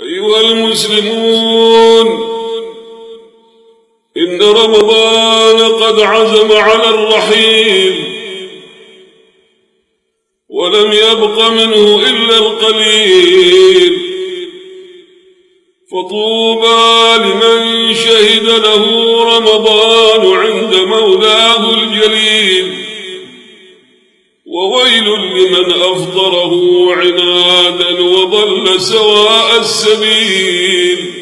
أيها المسلمون، إن رمضان قد عزم على الرحيل، ولم يبق منه إلا القليل، فطوبى لمن شهد له رمضان عند مولاه الجليل، وويل لمن أفطره عنادا وضل سواء السبيل.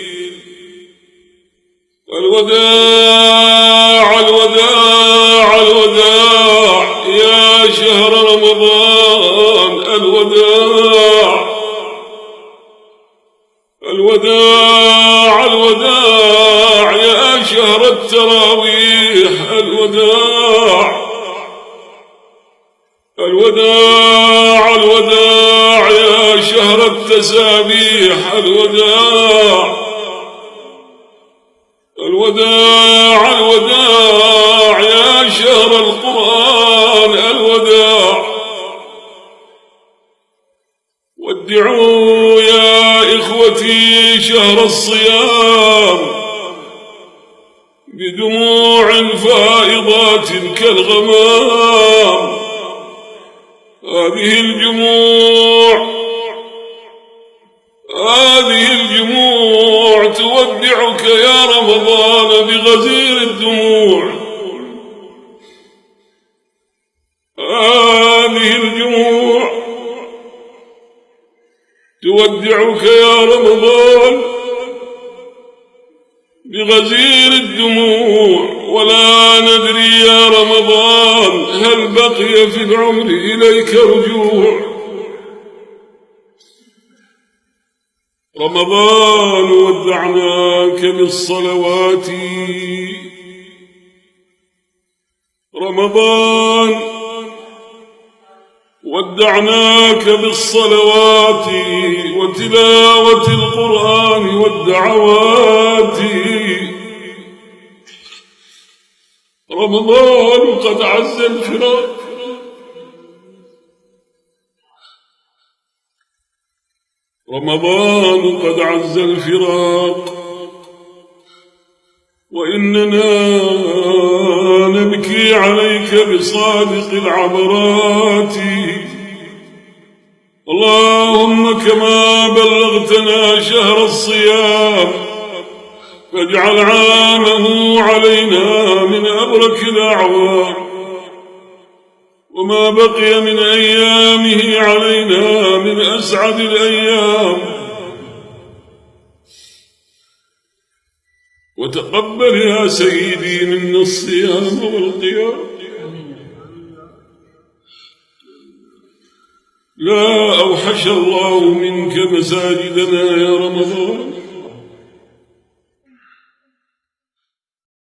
الوداع الوداع الوداع يا شهر رمضان، الوداع الوداع الوداع يا شهر التراويح، الوداع الوداع الوداع يا شهر التسابيح، الوداع الوداع الوداع يا شهر القرآن، الوداع. ودعوا يا إخوتي شهر الصيام بدموع فائضات كالغمام. هذه الجموع تودعك يا رمضان بغزير الدموع. هذه الجموع تودعك يا رمضان بغزير الدموع، ولا ندري يا رمضان هل بقي في العمر إليك رجوع. رمضان ودعناك بالصلوات، رمضان ودعناك بالصلوات وتلاوة القرآن والدعوات. رمضان قد عز الفراق، رمضان قد عز الفراق، وإننا نبكي عليك بصادق العبرات. اللهم كما بلغتنا شهر الصيام فاجعل عامه علينا من أبرك الأعوام، وما بقي من أيامه علينا من أسعد الأيام. وتقبل يا سيدي منا الصيام والقيام. لا أوحش الله منك مساجدنا يا رمضان،